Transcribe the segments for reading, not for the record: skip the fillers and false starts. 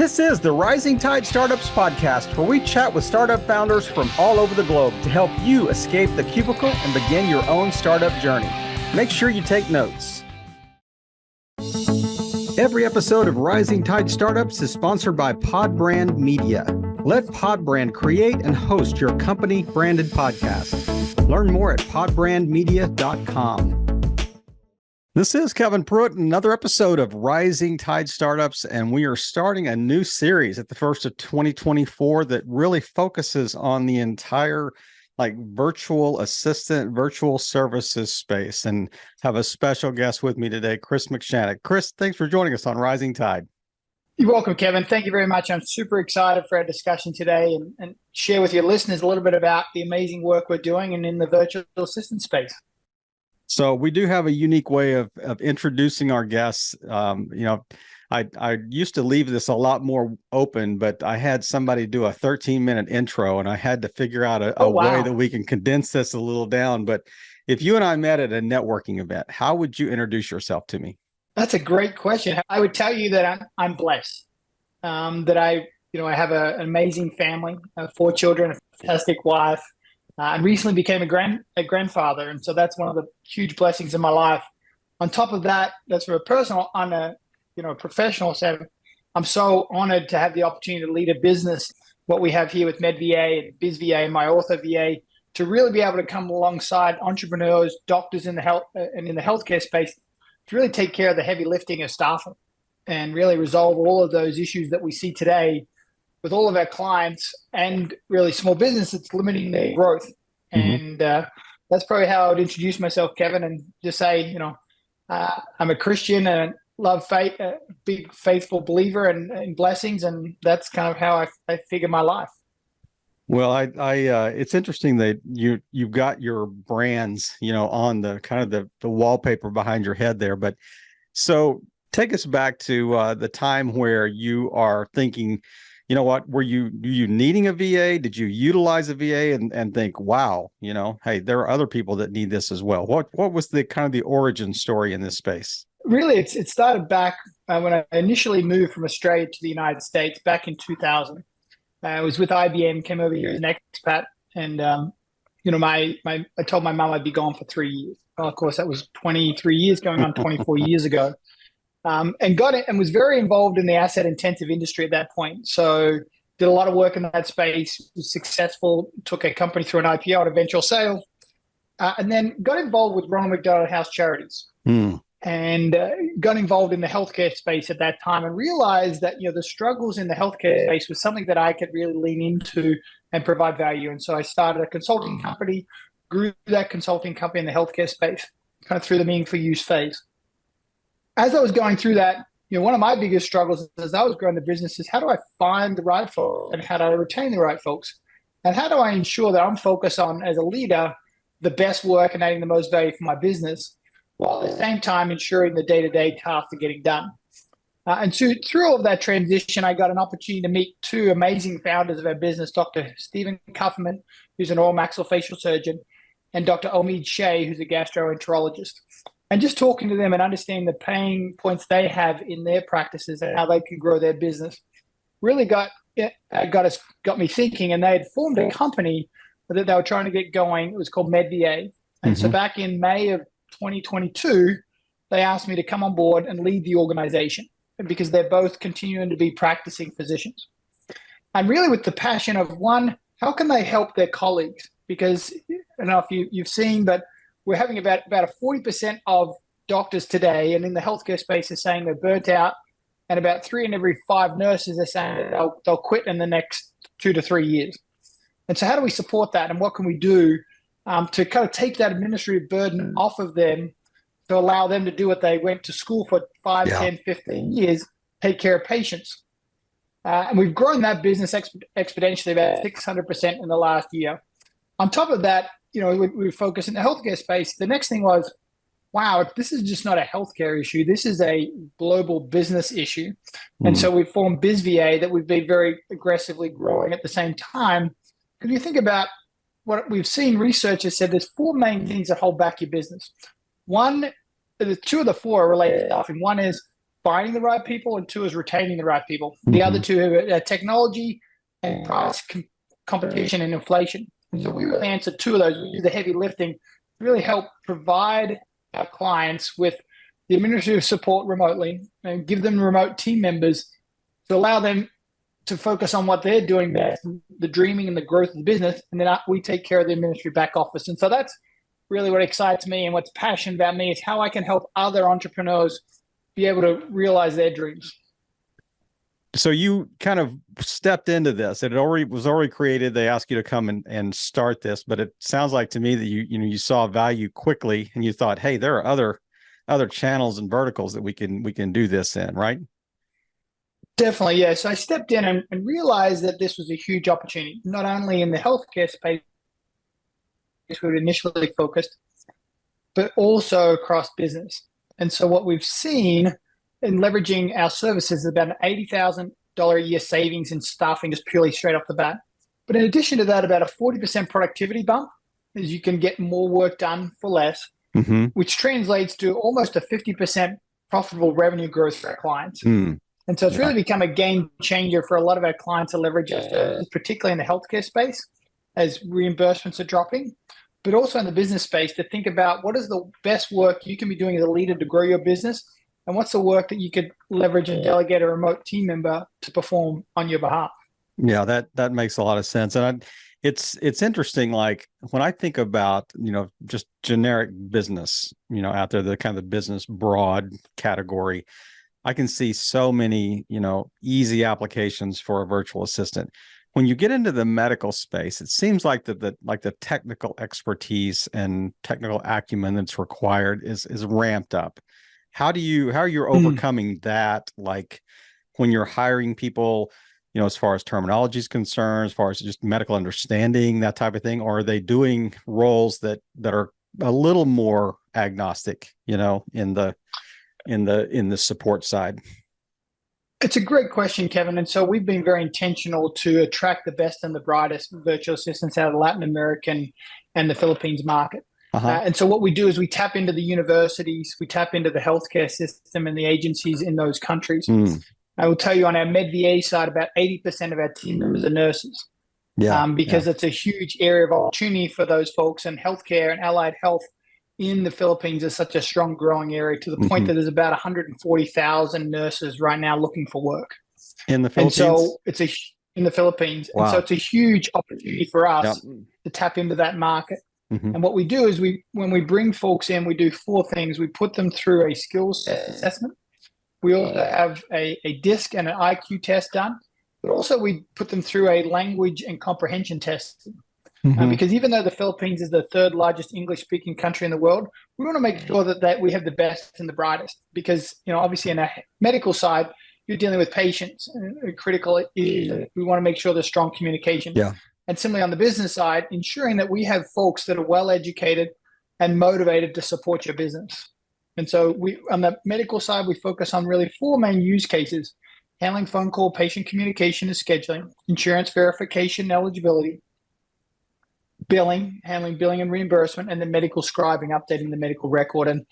This is the Rising Tide Startups podcast, where we chat with startup founders from all over the globe to help you escape the cubicle and begin your own startup journey. Make sure you take notes. Every episode of Rising Tide Startups is sponsored by Podbrand Media. Let Podbrand create and host your company branded podcast. Learn more at podbrandmedia.com. This is Kevin Prewett, another episode of Rising Tide Startups, and we are starting a new series at the first of 2024 that really focuses on the entire virtual assistant, virtual services space, and have a special guest with me today, Chris McShanag. Chris, thanks for joining us on Rising Tide. You're welcome, Kevin. Thank you very much. I'm super excited for our discussion today and share with your listeners a little bit about the amazing work we're doing and in the virtual assistant space. So we do have a unique way of introducing our guests. I used to leave this a lot more open, but I had somebody do a 13-minute intro, and I had to figure out a way that we can condense this a little down. But if you and I met at a networking event, how would you introduce yourself to me? That's a great question. I would tell you that I'm blessed, that I have an amazing family, 4 children, a fantastic wife. I recently became a grandfather, and so that's one of the huge blessings in my life. On top of that, that's for a personal, on a professional setting. I'm so honored to have the opportunity to lead a business, what we have here with MedVA and BizVA and my OrthoVA, to really be able to come alongside entrepreneurs, doctors in the health and in the healthcare space to really take care of the heavy lifting of staffing and really resolve all of those issues that we see today with all of our clients and really small business that's limiting their growth. Mm-hmm. And that's probably how I would introduce myself, Kevin, and just say, I'm a Christian and love faith, a big faithful believer in blessings. And that's kind of how I figure my life. Well, it's interesting that you've got your brands, on the kind of the wallpaper behind your head there. But so take us back to the time where you are thinking, were you needing a VA? Did you utilize a VA and think, wow, hey, there are other people that need this as well? What was the kind of the origin story in this space? Really, it started back when I initially moved from Australia to the United States back in 2000. I was with IBM, came over here as an expat, and I told my mom I'd be gone for 3 years. Well, of course, that was 23 years going on 24 years ago. And got it and was very involved in the asset intensive industry at that point. So did a lot of work in that space, was successful, took a company through an IPO, an eventual sale, and then got involved with Ronald McDonald House Charities and got involved in the healthcare space at that time and realized that, the struggles in the healthcare space was something that I could really lean into and provide value. And so I started a consulting company, grew that consulting company in the healthcare space, kind of through the meaningful use phase. As I was going through that, one of my biggest struggles as I was growing the business is how do I find the right folks and how do I retain the right folks? And how do I ensure that I'm focused on, as a leader, the best work and adding the most value for my business, while at the same time ensuring the day-to-day tasks are getting done? And so through all of that transition, I got an opportunity to meet 2 amazing founders of our business, Dr. Stephen Kufferman, who's an oral maxillofacial surgeon, and Dr. Omid Shea, who's a gastroenterologist. And just talking to them and understanding the pain points they have in their practices and how they can grow their business really got me thinking. And they had formed a company that they were trying to get going. It was called MedVA. And so back in May of 2022, they asked me to come on board and lead the organization because they're both continuing to be practicing physicians. And really with the passion of, one, how can they help their colleagues? Because I don't know if you've seen, but we're having about a 40% of doctors today, and in the healthcare space, are saying they're burnt out, and about 3 in every 5 nurses are saying that they'll quit in the next 2 to 3 years. And so how do we support that, and what can we do to kind of take that administrative burden off of them to allow them to do what they went to school for 5, 10, 15 years, take care of patients? And we've grown that business exponentially about 600% in the last year. On top of that, we focus in the healthcare space. The next thing was, wow, this is just not a healthcare issue. This is a global business issue. And so we formed BizVA that we've been very aggressively growing at the same time. Because you think about what we've seen, researchers said there's 4 main things that hold back your business. One, the 2 of the 4 are related to staffing. One is finding the right people, and two is retaining the right people. The other two are technology and price competition and inflation. And so we really answer two of those. We do the heavy lifting, really help provide our clients with the administrative support remotely and give them remote team members to allow them to focus on what they're doing best, the dreaming and the growth of the business. And then we take care of the administrative back office. And so that's really what excites me, and what's passionate about me is how I can help other entrepreneurs be able to realize their dreams. So you kind of stepped into this. It was already created. They asked you to come and start this, but it sounds like to me that you saw value quickly, and you thought, hey, there are other channels and verticals that we can do this in, right? Definitely, yeah. So I stepped in and realized that this was a huge opportunity, not only in the healthcare space we were initially focused, but also across business. And so what we've seen in leveraging our services is about an $80,000 a year savings in staffing, just purely straight off the bat. But in addition to that, about a 40% productivity bump, as you can get more work done for less, which translates to almost a 50% profitable revenue growth for our clients. And so it's really become a game changer for a lot of our clients to leverage our services, particularly in the healthcare space, as reimbursements are dropping, but also in the business space, to think about what is the best work you can be doing as a leader to grow your business, and what's the work that you could leverage and delegate a remote team member to perform on your behalf. Yeah, that makes a lot of sense. And it's interesting, like when I think about, just generic business, out there, the kind of the business broad category, I can see so many, easy applications for a virtual assistant. When you get into the medical space, it seems like the technical expertise and technical acumen that's required is ramped up. How are you overcoming that? Like when you're hiring people, as far as terminology is concerned, as far as just medical understanding, that type of thing, or are they doing roles that are a little more agnostic, in the support side? It's a great question, Kevin. And so we've been very intentional to attract the best and the brightest virtual assistants out of the Latin American and the Philippines market. And so what we do is we tap into the universities, we tap into the healthcare system and the agencies in those countries. I will tell you, on our MedVA side, about 80% of our team members are nurses. Because it's a huge area of opportunity for those folks, and healthcare and allied health in the Philippines is such a strong growing area, to the point that there's about 140,000 nurses right now looking for work in the Philippines. And so in the Philippines. Wow. And so it's a huge opportunity for us to tap into that market. And what we do is when we bring folks in, we do four things. We put them through a skills assessment. We also have a DISC and an IQ test done, but also we put them through a language and comprehension test. Because even though the Philippines is the third largest English-speaking country in the world, we want to make sure that we have the best and the brightest. Because, obviously in a medical side, you're dealing with patients and critical issues. We want to make sure there's strong communication. And similarly on the business side, ensuring that we have folks that are well-educated and motivated to support your business. And so on the medical side, we focus on really four main use cases: handling phone call patient communication and scheduling, insurance verification and eligibility, handling billing and reimbursement, and then medical scribing, updating the medical record. And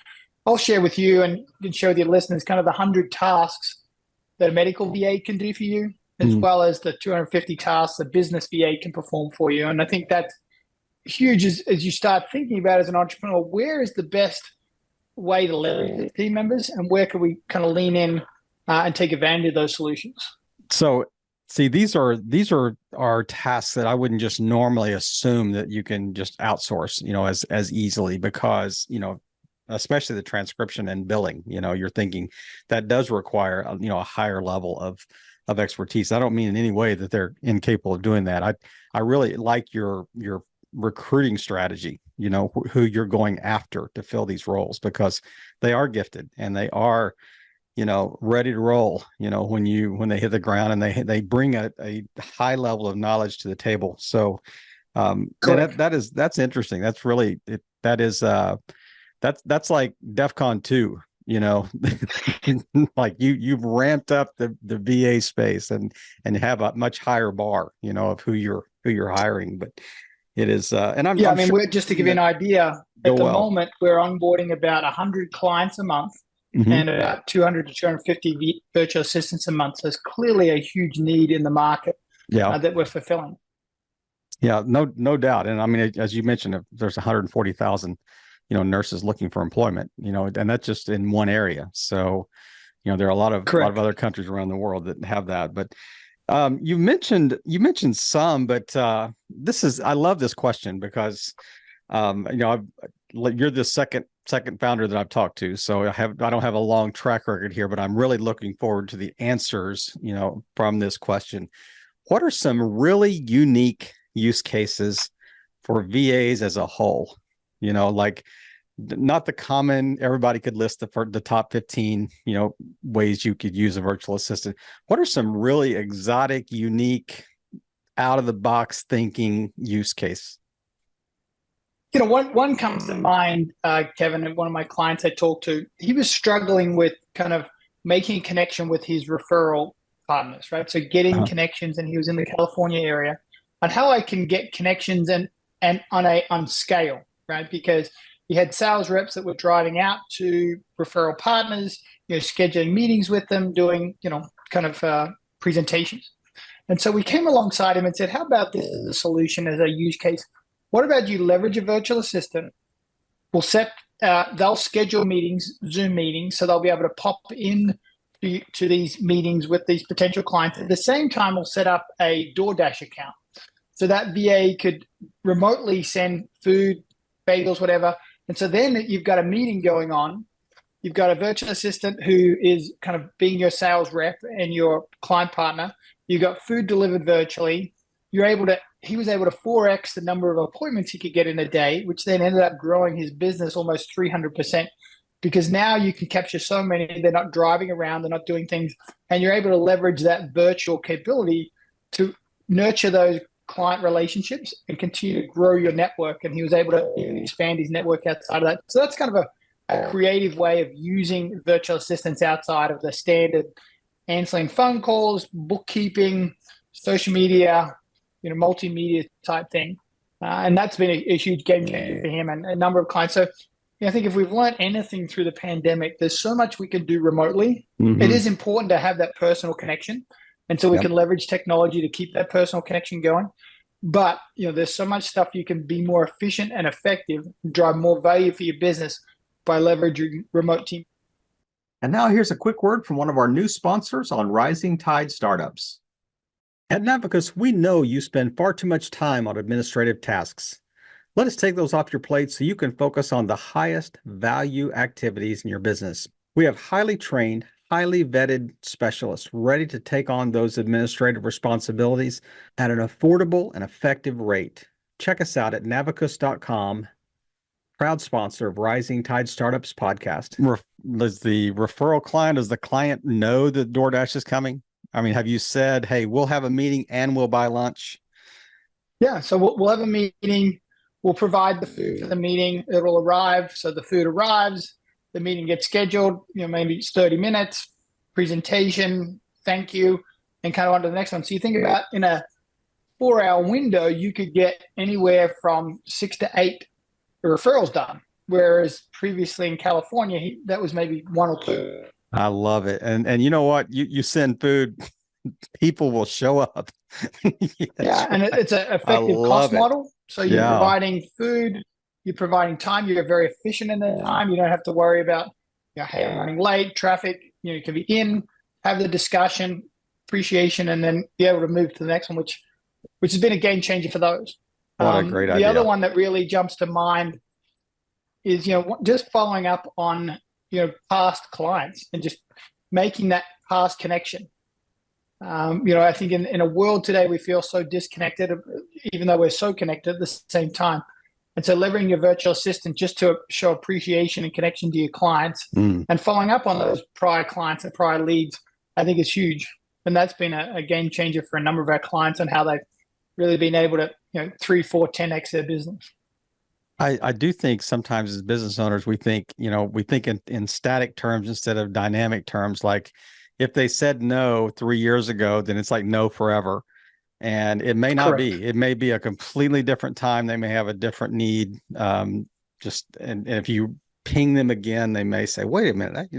I'll share with you and share with your listeners kind of the 100 tasks that a medical VA can do for you, as well as the 250 tasks a business VA can perform for you. And I think that's huge as you start thinking about, as an entrepreneur, where is the best way to leverage the team members, and where can we kind of lean in and take advantage of those solutions? So see, these are tasks that I wouldn't just normally assume that you can just outsource, as easily, because, especially the transcription and billing, you're thinking that does require, a higher level of expertise. I don't mean in any way that they're incapable of doing that. I really like your recruiting strategy, who you're going after to fill these roles, because they are gifted and they are, ready to roll, when they hit the ground, and they bring a high level of knowledge to the table. So that's interesting. That's really that's like DEFCON 2, like you've ramped up the VA space and have a much higher bar, of who you're hiring. But it is, and I'm sure, just to give you an idea, at the moment we're onboarding about 100 clients a month. Mm-hmm. and about 200 to 250 virtual assistants a month. So there's clearly a huge need in the market Yeah. that we're fulfilling. Yeah, no doubt. And I mean, as you mentioned, if there's 140,000, nurses looking for employment, and that's just in one area. So, there are a lot of other countries around the world that have that. But you mentioned some, but I love this question because you're the second founder that I've talked to, so I don't have a long track record here, but I'm really looking forward to the answers, from this question. What are some really unique use cases for VAs as a whole? Like not the common, everybody could list the top 15, ways you could use a virtual assistant. What are some really exotic, unique, out of the box thinking use case? One comes to mind, Kevin, and one of my clients I talked to, he was struggling with kind of making a connection with his referral partners, right? So getting connections, and he was in the California area, on how I can get connections and on scale, right? Because he had sales reps that were driving out to referral partners, scheduling meetings with them, doing, kind of presentations. And so we came alongside him and said, how about this as a solution, as a use case? What about you leverage a virtual assistant? They'll schedule meetings, Zoom meetings, so they'll be able to pop in to these meetings with these potential clients. At the same time, we'll set up a DoorDash account. So that VA could remotely send food, bagels, whatever. And so then you've got a meeting going on. You've got a virtual assistant who is kind of being your sales rep and your client partner. You've got food delivered virtually. He was able to 4x the number of appointments he could get in a day, which then ended up growing his business almost 300%, because now you can capture so many. They're not driving around, they're not doing things, and you're able to leverage that virtual capability to nurture those client relationships and continue to grow your network. And he was able to expand his network outside of that. So that's kind of a creative way of using virtual assistants outside of the standard answering phone calls, bookkeeping, social media, multimedia type thing. And that's been a huge game changer for him and a number of clients. So I think if we've learned anything through the pandemic, there's so much we can do remotely. Mm-hmm. It is important to have that personal connection. And so we can leverage technology to keep that personal connection going. But, there's so much stuff you can be more efficient and effective, drive more value for your business by leveraging remote team. And now here's a quick word from one of our new sponsors on Rising Tide Startups. At Navicus, we know you spend far too much time on administrative tasks. Let us take those off your plate so you can focus on the highest value activities in your business. We have highly trained, highly vetted specialists ready to take on those administrative responsibilities at an affordable and effective rate. Check us out at navicus.com, proud sponsor of Rising Tide Startups podcast. Does the referral client, does the client know that DoorDash is coming? I mean, have you said, hey, we'll have a meeting and we'll buy lunch? Yeah, so we'll have a meeting. We'll provide the food for the meeting. It'll arrive. So the food arrives. The meeting gets scheduled, maybe it's 30 minutes, presentation, thank you, and kind of on to the next one. So you think about in a 4-hour window, you could get anywhere from 6 to 8 referrals done. Whereas previously in California, that was maybe 1 or 2. I love it. And you know what? You send food, people will show up. Yeah, and it's an effective cost model. So you're providing food, you're providing time, you're very efficient in the time. You don't have to worry about hey, I'm running late, traffic. You can be in, have the discussion, appreciation, and then be able to move to the next one, which has been a game changer for those. What a great idea. The other one that really jumps to mind is just following up on past clients and just making that past connection. I think in a world today, we feel so disconnected, even though we're so connected at the same time. And so leveraging your virtual assistant just to show appreciation and connection to your clients and following up on those prior clients and prior leads, I think is huge. And that's been a game changer for a number of our clients on how they've really been able to, 3, 4, 10x their business. I do think sometimes as business owners, we think in static terms instead of dynamic terms. Like if they said no 3 years ago, then it's like no forever. And it may not be. It may be a completely different time. They may have a different need. And if you ping them again, they may say, wait a minute,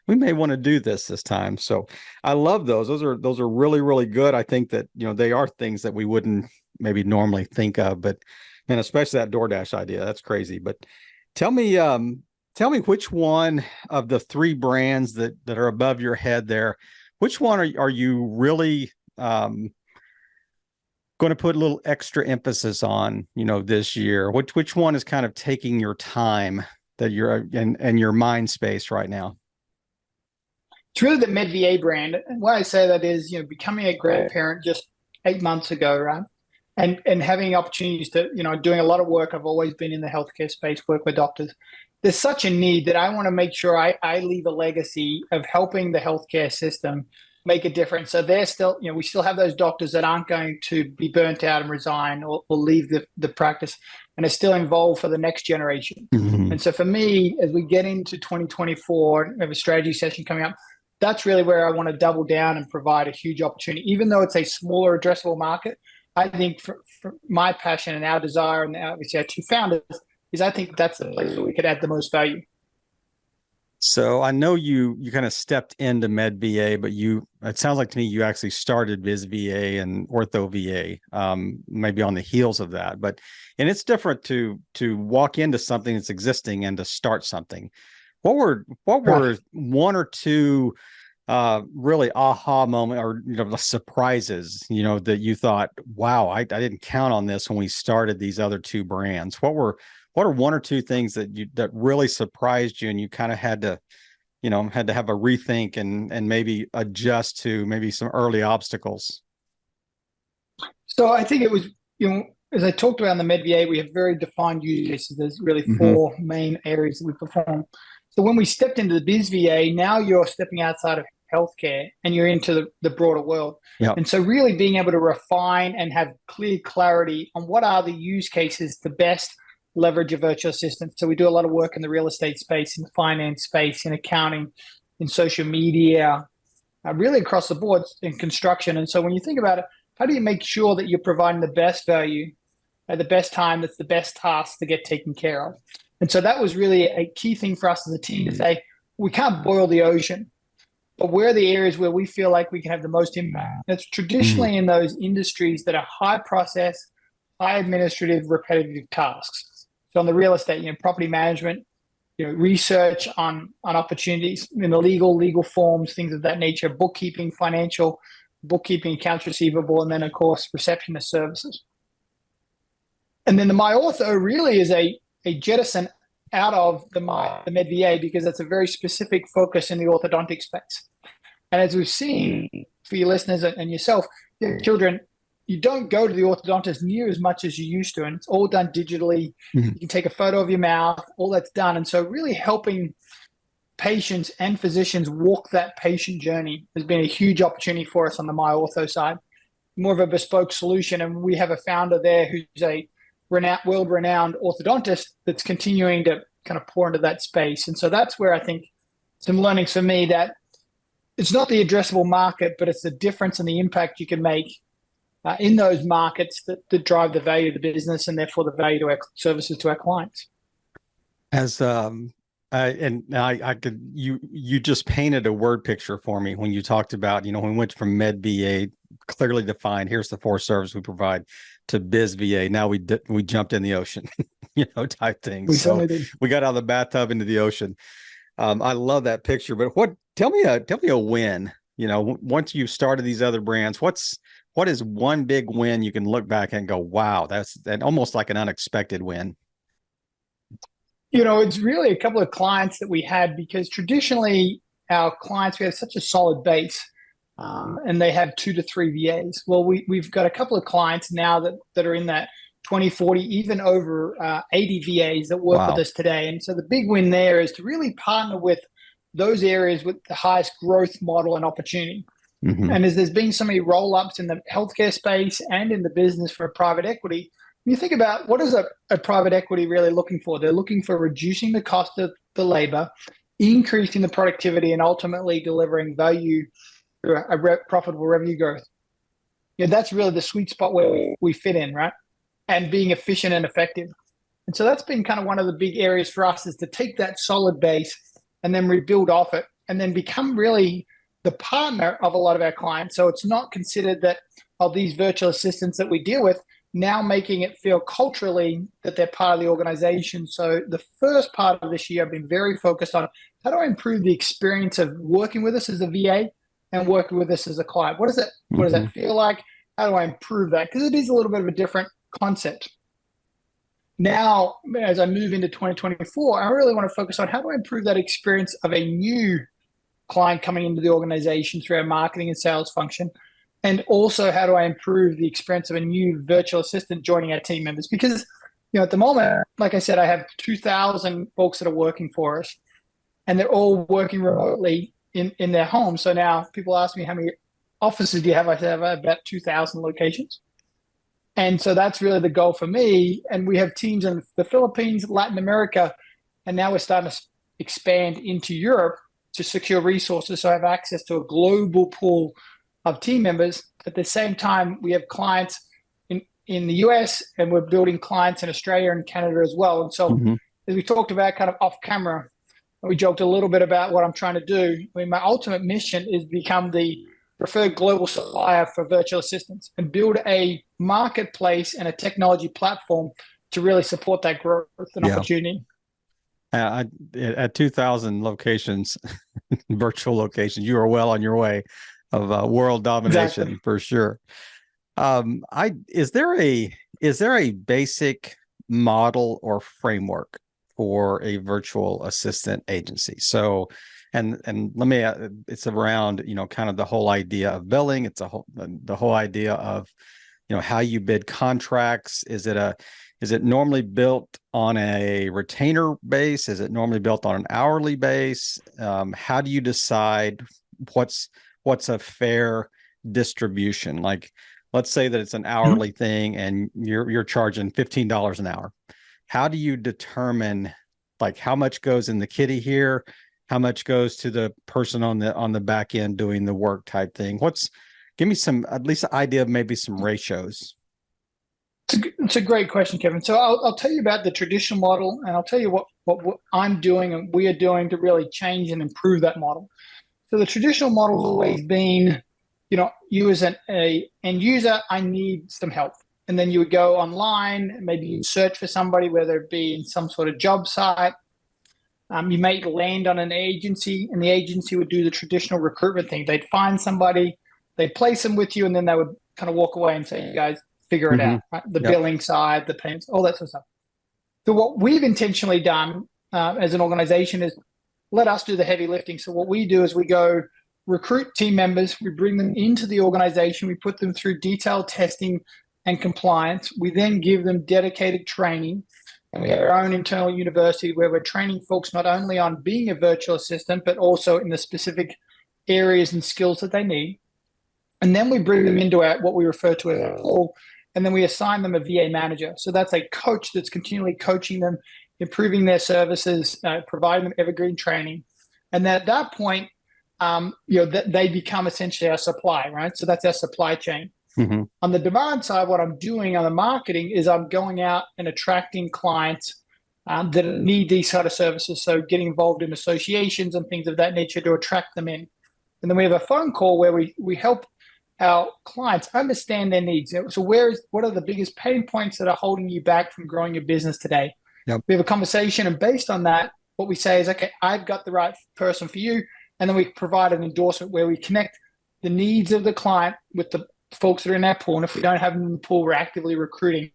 we may want to do this time. So I love those. Those are really, really good. I think that, they are things that we wouldn't maybe normally think of, but, and especially that DoorDash idea, that's crazy. But tell me which one of the three brands that are above your head there, which one are you really going to put a little extra emphasis on, this year? Which one is kind of taking your time that you're in your mind space right now? It's really the MedVA brand. And why I say that is, becoming a grandparent just 8 months ago, right? And having opportunities to, doing a lot of work. I've always been in the healthcare space, work with doctors. There's such a need that I want to make sure I leave a legacy of helping the healthcare system make a difference. So they're still, we still have those doctors that aren't going to be burnt out and resign or leave the practice, and are still involved for the next generation. Mm-hmm. And so for me, as we get into 2024, we have a strategy session coming up. That's really where I want to double down and provide a huge opportunity. Even though it's a smaller addressable market, I think for my passion and our desire, and obviously our two founders, is I think that's the place where we could add the most value. So I know you kind of stepped into MedVA, but it sounds like to me you actually started BizVA and OrthoVA, maybe on the heels of that. And it's different to walk into something that's existing and to start something. What were one or two really aha moment or the surprises that you thought, wow, I didn't count on this when we started these other two brands? What are one or two things that really surprised you and you kind of had to have a rethink and maybe adjust to maybe some early obstacles? So I think it was, as I talked about in the MedVA, we have very defined use cases. There's really four main areas that we perform. So when we stepped into the BizVA, now you're stepping outside of healthcare and you're into the broader world. Yep. And so really being able to refine and have clear clarity on what are the use cases, the best leverage of virtual assistants. So we do a lot of work in the real estate space, in the finance space, in accounting, in social media, really across the board in construction. And so when you think about it, how do you make sure that you're providing the best value at the best time, that's the best task to get taken care of? And so that was really a key thing for us as a team to say, we can't boil the ocean, but where are the areas where we feel like we can have the most impact? That's traditionally in those industries that are high process, high administrative, repetitive tasks. So on the real estate, property management, research on opportunities in the legal forms, things of that nature, bookkeeping, financial, bookkeeping, accounts receivable, and then of course, receptionist services. And then the MyOrtho really is a jettison out of the MedVA, because that's a very specific focus in the orthodontic space. And as we've seen for your listeners and yourself, your children, you don't go to the orthodontist near as much as you used to, and it's all done digitally. Mm-hmm. You can take a photo of your mouth, all that's done. And so really helping patients and physicians walk that patient journey has been a huge opportunity for us on the MyOrtho side, more of a bespoke solution. And we have a founder there who's a world-renowned orthodontist that's continuing to kind of pour into that space. And so that's where I think some learnings for me, that it's not the addressable market, but it's the difference and the impact you can make in those markets that drive the value of the business and therefore the value to our services to our clients. As I could, you just painted a word picture for me when you talked about, when we went from MedVA, clearly defined, here's the four services we provide, to BizVA. Now we jumped in the ocean, type thing. We got out of the bathtub into the ocean. I love that picture. But tell me a win. Once you started these other brands, what is one big win you can look back and go, wow, that's almost like an unexpected win? It's really a couple of clients that we had, because traditionally our clients, we have such a solid base. And they have 2 to 3 VAs. Well, we've got a couple of clients now that are in that 20, 40, even over 80 VAs that work with us today. And so the big win there is to really partner with those areas with the highest growth model and opportunity. Mm-hmm. And as there's been so many roll-ups in the healthcare space and in the business for private equity, when you think about what is a private equity really looking for? They're looking for reducing the cost of the labor, increasing the productivity, and ultimately delivering value through profitable revenue growth. That's really the sweet spot where we fit in, right? And being efficient and effective. And so that's been kind of one of the big areas for us, is to take that solid base and then rebuild off it and then become really the partner of a lot of our clients. So it's not considered that of these virtual assistants that we deal with, now making it feel culturally that they're part of the organization. So the first part of this year, I've been very focused on how do I improve the experience of working with us as a VA and working with us as a client. What does that feel like? How do I improve that? Because it is a little bit of a different concept. Now, as I move into 2024, I really want to focus on how do I improve that experience of a new client coming into the organization through our marketing and sales function. And also, how do I improve the experience of a new virtual assistant joining our team members? Because, at the moment, like I said, I have 2,000 folks that are working for us, and they're all working remotely in their homes. So now people ask me, how many offices do you have? I say I have about 2,000 locations. And so that's really the goal for me. And we have teams in the Philippines, Latin America, and now we're starting to expand into Europe to secure resources. So I have access to a global pool of team members. At the same time, we have clients in the US, and we're building clients in Australia and Canada as well. And so as we talked about kind of off camera, we joked a little bit about what I'm trying to do. I mean, my ultimate mission is become the preferred global supplier for virtual assistants and build a marketplace and a technology platform to really support that growth and opportunity. At 2,000 locations, virtual locations, you are well on your way of world domination for sure. Is there a basic model or framework for a virtual assistant agency? So, and let me, it's around, kind of the whole idea of billing. It's the whole idea of, how you bid contracts. Is it normally built on a retainer base? Is it normally built on an hourly base? How do you decide what's a fair distribution? Like, let's say that it's an hourly thing and you're charging $15 an hour. How do you determine like how much goes in the kitty here, how much goes to the person on the back end doing the work type thing? Give me some, at least an idea of maybe some ratios. It's a great question, Kevin. So I'll tell you about the traditional model, and I'll tell you what I'm doing and we are doing to really change and improve that model. So the traditional model has always been, you as an end user, I need some help. And then you would go online, maybe you'd search for somebody, whether it be in some sort of job site. You may land on an agency, and the agency would do the traditional recruitment thing. They'd find somebody, they'd place them with you, and then they would kind of walk away and say, you guys figure it out, right? The billing side, the payments, all that sort of stuff. So what we've intentionally done as an organization is let us do the heavy lifting. So what we do is we go recruit team members, we bring them into the organization, we put them through detailed testing and compliance. We then give them dedicated training. And we have our own internal university where we're training folks not only on being a virtual assistant, but also in the specific areas and skills that they need. And then we bring them into what we refer to as a pool, and then we assign them a VA manager. So that's a coach that's continually coaching them, improving their services, providing them evergreen training. And then at that point, they become essentially our supply, right? So that's our supply chain. On the demand side, what I'm doing on the marketing is I'm going out and attracting clients that need these sort of services. So getting involved in associations and things of that nature to attract them in. And then we have a phone call where we help our clients understand their needs. So what are the biggest pain points that are holding you back from growing your business today? Yep. We have a conversation, and based on that, what we say is, okay, I've got the right person for you. And then we provide an endorsement where we connect the needs of the client with the folks that are in that pool. And if we don't have them in the pool, we're actively recruiting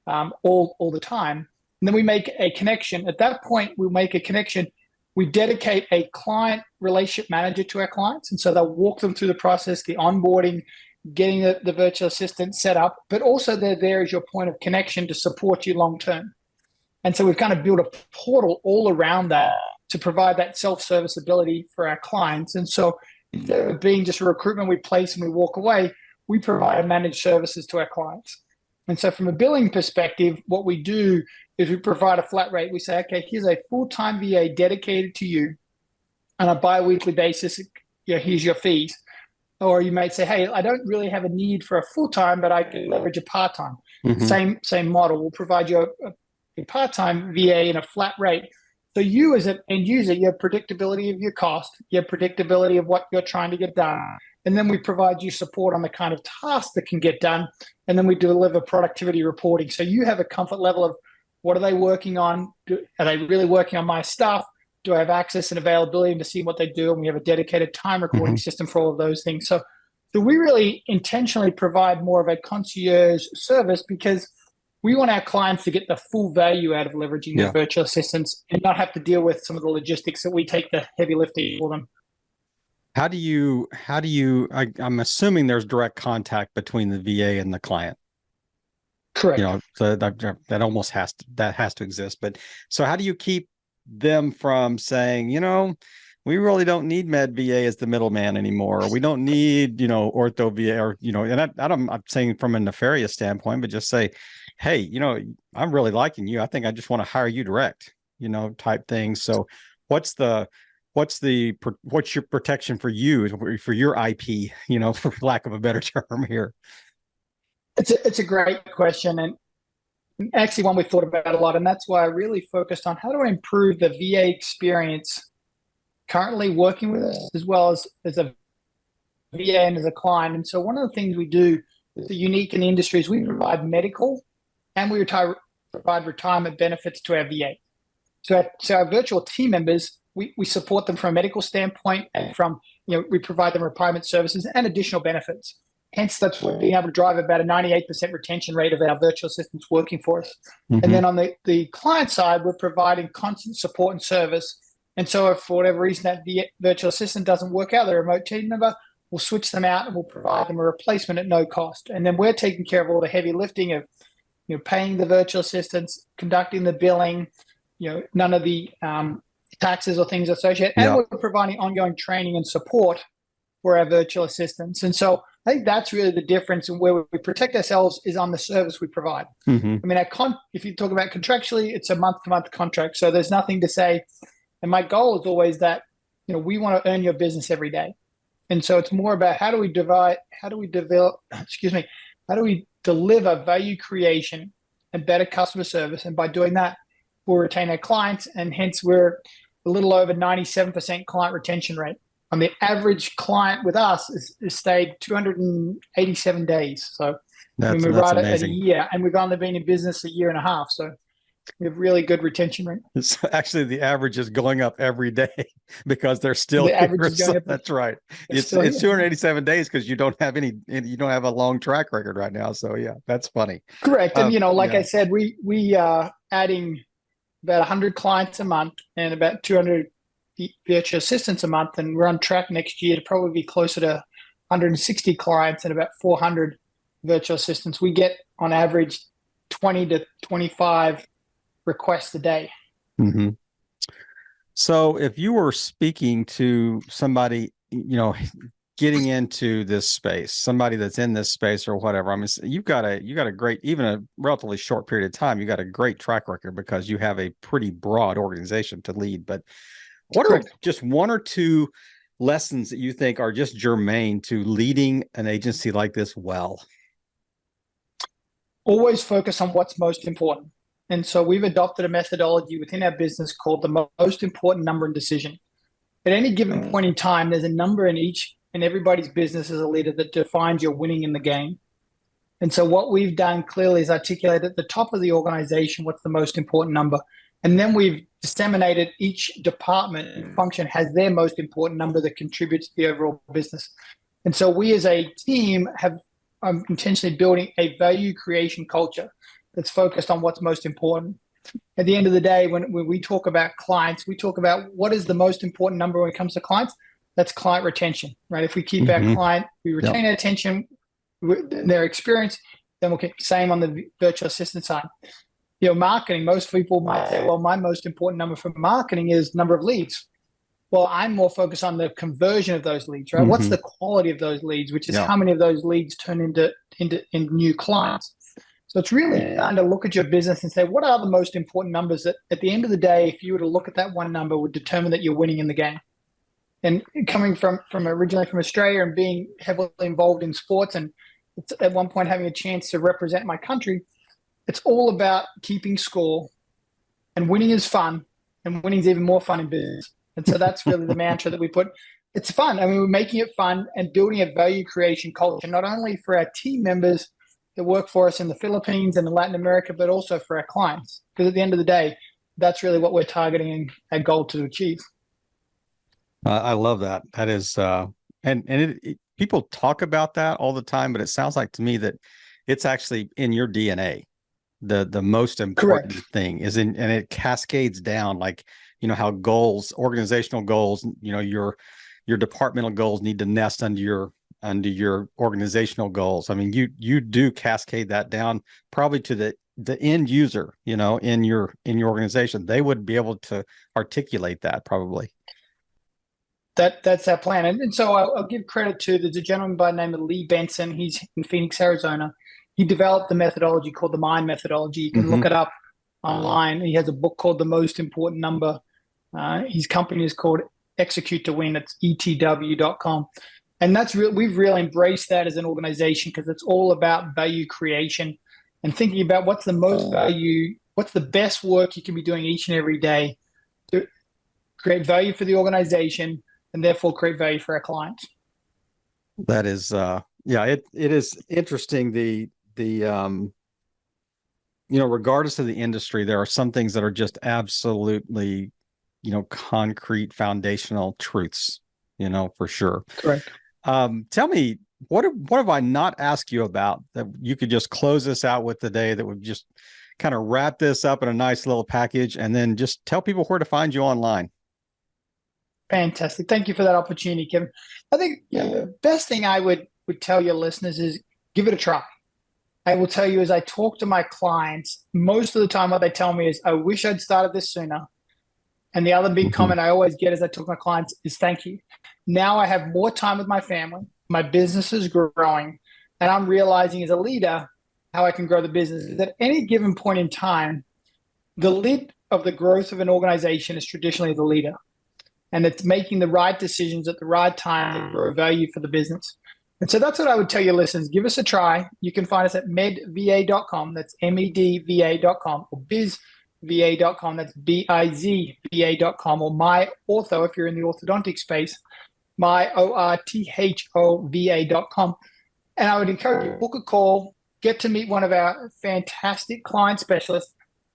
all the time. And then we make a connection. At that point, we'll make a connection. We dedicate a client relationship manager to our clients. And so they'll walk them through the process, the onboarding, getting the virtual assistant set up, but also they're there as your point of connection to support you long-term. And so we've kind of built a portal all around that to provide that self-service ability for our clients. And so instead of being just a recruitment we place and we walk away, we provide managed services to our clients. And so from a billing perspective, what we do is we provide a flat rate. We say, okay, here's a full-time VA dedicated to you on a bi-weekly basis. Here's your fees. Or you might say, hey, I don't really have a need for a full-time, but I can leverage a part-time. Same model. We'll provide you part-time VA in a flat rate. So you as an end user, you have predictability of your cost, you have predictability of what you're trying to get done. And then we provide you support on the kind of tasks that can get done. And then we deliver productivity reporting. So you have a comfort level of what are they working on? Are they really working on my stuff? Do I have access and availability to see what they do? And we have a dedicated time recording system for all of those things. So we really intentionally provide more of a concierge service because we want our clients to get the full value out of leveraging their virtual assistants and not have to deal with some of the logistics that we take the heavy lifting for them. I'm assuming there's direct contact between the VA and the client. Correct. So that almost has to exist. But so how do you keep them from saying, we really don't need MedVA as the middleman anymore. Or we don't need, OrthoVA or, and I'm saying from a nefarious standpoint, but just say, hey, I'm really liking you. I think I just want to hire you direct, type thing. So what's your protection for you, for your IP, for lack of a better term here? It's a great question. And actually one we thought about a lot. And that's why I really focused on how do I improve the VA experience currently working with us as well as a VA and as a client. And so one of the things we do that's unique in the industry is we provide medical and we provide retirement benefits to our VA. So our virtual team members, we support them from a medical standpoint and from, we provide them retirement services and additional benefits. Hence, that's what being able to drive about a 98% retention rate of our virtual assistants working for us. And then on the client side, we're providing constant support and service. And so if for whatever reason that virtual assistant doesn't work out, their remote team member, we'll switch them out and we'll provide them a replacement at no cost. And then we're taking care of all the heavy lifting of, paying the virtual assistants, conducting the billing, none of the taxes or things associated. And we're providing ongoing training and support for our virtual assistants. And so I think that's really the difference, and where we protect ourselves is on the service we provide. I mean, if you talk about contractually, it's a month-to-month contract. So there's nothing to say. And my goal is always that, we want to earn your business every day. And so it's more about how do we deliver value creation and better customer service. And by doing that, we'll retain our clients. And hence we're a little over 97% client retention rate. On the average client with us is stayed 287 days. So that's right amazing. at a year, and we've only been in business a year and a half. So we have really good retention rate. It's actually the average is going up every day because they're still the average is going up. That's right. It's 287 days because you don't have a long track record right now. So yeah, that's funny. Correct. And I said, we are adding about 100 clients a month and about 200 virtual assistants a month, and we're on track next year to probably be closer to 160 clients and about 400 virtual assistants. We get on average 20 to 25 requests a day. So if you were speaking to somebody, getting into this space, somebody that's in this space or whatever, I mean, you've got a great, even a relatively short period of time, you got a great track record because you have a pretty broad organization to lead. But what are just one or two lessons that you think are just germane to leading an agency like this well? Always focus on what's most important. And so we've adopted a methodology within our business called the most important number in decision. At any given point in time, there's a number in everybody's business as a leader that defines your winning in the game. And so what we've done clearly is articulate at the top of the organization what's the most important number. And then we've disseminated each department and function has their most important number that contributes to the overall business. And so we as a team have intentionally building a value creation culture that's focused on what's most important. At the end of the day, when we talk about clients, we talk about what is the most important number when it comes to clients. That's client retention, right? If we keep our client, we retain our attention, their experience, then we'll get the same on the virtual assistant side. Marketing, most people might say, well, my most important number for marketing is number of leads. Well, I'm more focused on the conversion of those leads, right? What's the quality of those leads, which is how many of those leads turn into new clients. So it's really trying to look at your business and say, what are the most important numbers that at the end of the day, if you were to look at that one number, would determine that you're winning in the game. And coming from originally from Australia and being heavily involved in sports and at one point having a chance to represent my country, it's all about keeping score And winning is fun, and winning is even more fun in business. And so that's really the mantra that we put. It's fun. I mean, we're making it fun and building a value creation culture, not only for our team members that work for us in the Philippines and in Latin America, but also for our clients. Because at the end of the day, that's really what we're targeting our goal to achieve. I love that. That is, people talk about that all the time, but it sounds like to me that it's actually in your DNA. The most important Correct. thing is and it cascades down, like, how goals, organizational goals, your departmental goals need to nest under your organizational goals. I mean, you do cascade that down probably to the end user, in your organization. They would be able to articulate that probably. That's our plan. And so I'll give credit to, there's a gentleman by the name of Lee Benson. He's in Phoenix, Arizona. He developed the methodology called the MIND methodology. You can look it up online. He has a book called The Most Important Number. His company is called Execute to Win. It's etw.com. And that's we've really embraced that as an organization, because it's all about value creation and thinking about what's the most value, what's the best work you can be doing each and every day to create value for the organization and therefore create value for our clients. That is, it is interesting. Regardless of the industry, there are some things that are just absolutely, concrete foundational truths, for sure. Correct. Tell me, what have I not asked you about that you could just close this out with today, that would just kind of wrap this up in a nice little package, and then just tell people where to find you online? Fantastic. Thank you for that opportunity, Kevin. I think the best thing I would tell your listeners is give it a try. I will tell you, as I talk to my clients, most of the time what they tell me is, I wish I'd started this sooner. And the other big comment I always get as I talk to my clients is, thank you. Now I have more time with my family. My business is growing. And I'm realizing as a leader how I can grow the business. At any given point in time, the lid of the growth of an organization is traditionally the leader. And it's making the right decisions at the right time to grow value for the business. And so that's what I would tell your listeners. Give us a try. You can find us at medva.com. That's medva.com, or bizva.com. That's bizva.com, or myortho if you're in the orthodontic space, myorthova.com. And I would encourage you, book a call, get to meet one of our fantastic client specialists.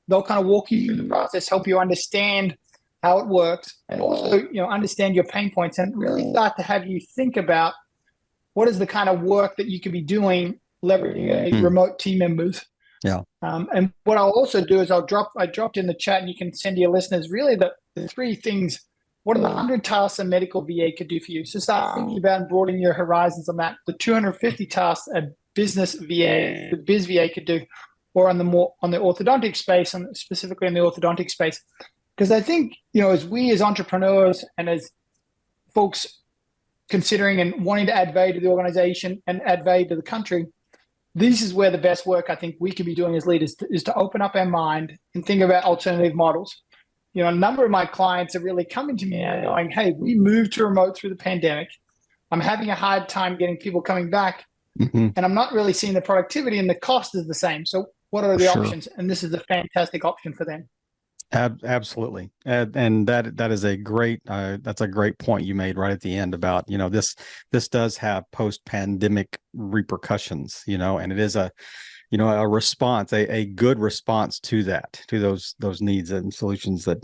They'll kind of walk you through the process, help you understand how it works, and also, understand your pain points, and really start to have you think about what is the kind of work that you could be doing leveraging remote team members. Yeah. And what I'll also do is I dropped in the chat, and you can send to your listeners really the three things. What are the 100 tasks a medical VA could do for you? So start thinking about and broadening your horizons on that. The 250 tasks a business VA, the BizVA could do, or on the orthodontic space, and specifically in the orthodontic space. Because I think, as we as entrepreneurs and as folks considering and wanting to add value to the organization and add value to the country, this is where the best work I think we can be doing as leaders is to open up our mind and think about alternative models. A number of my clients are really coming to me and going, hey, we moved to remote through the pandemic. I'm having a hard time getting people coming back, and I'm not really seeing the productivity, and the cost is the same. So what are the options? And this is a fantastic option for them. Absolutely. And that is a great, that's a great point you made right at the end about, this does have post-pandemic repercussions, and it is a response, a good response to that, to those needs and solutions that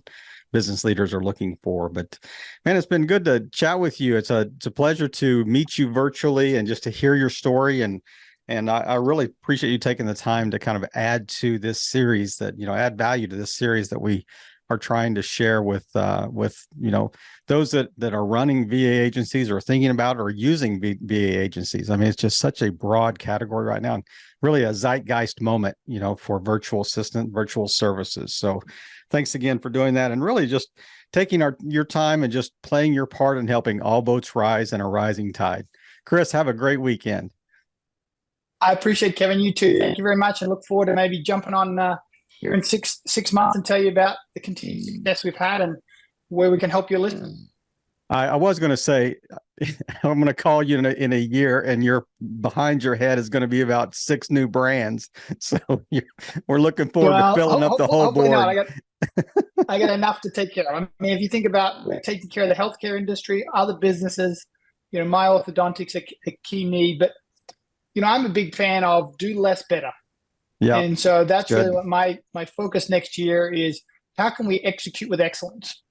business leaders are looking for. But man, it's been good to chat with you. It's a pleasure to meet you virtually and just to hear your story. And I really appreciate you taking the time to kind of add to this series, that, add value to this series that we are trying to share with those that are running VA agencies or thinking about or using VA agencies. I mean, it's just such a broad category right now, and really a zeitgeist moment, for virtual assistant, virtual services. So thanks again for doing that, and really just taking your time and just playing your part in helping all boats rise in a rising tide. Chris, have a great weekend. I appreciate, Kevin. You too. Thank you very much, and look forward to maybe jumping on here in six months and tell you about the continued success we've had and where we can help your listeners. I was going to say, I'm going to call you in a year, and you're behind your head is going to be about 6 new brands. So we're looking forward to filling up the whole board. I got enough to take care of. I mean, if you think about taking care of the healthcare industry, other businesses, my orthodontics are a key need, but I'm a big fan of do less better. Yeah. And so that's really what my focus next year is. How can we execute with excellence?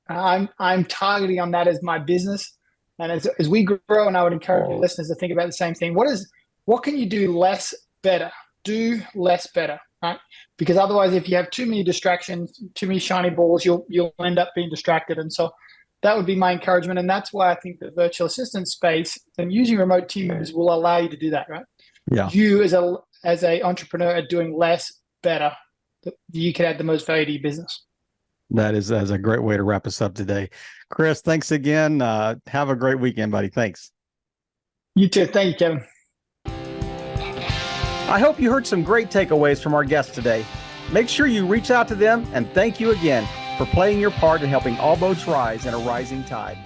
I'm targeting on that as my business. And as we grow, and I would encourage your listeners to think about the same thing. What can you do less better? Do less better, right? Because otherwise, if you have too many distractions, too many shiny balls, you'll end up being distracted. And so that would be my encouragement. And that's why I think the virtual assistant space and using remote team members will allow you to do that, right? Yeah. You as a entrepreneur are doing less better. You can add the most value to your business. That's a great way to wrap us up today. Chris, thanks again. Have a great weekend, buddy. Thanks. You too. Thank you, Kevin. I hope you heard some great takeaways from our guests today. Make sure you reach out to them, and thank you again for playing your part in helping all boats rise in a rising tide.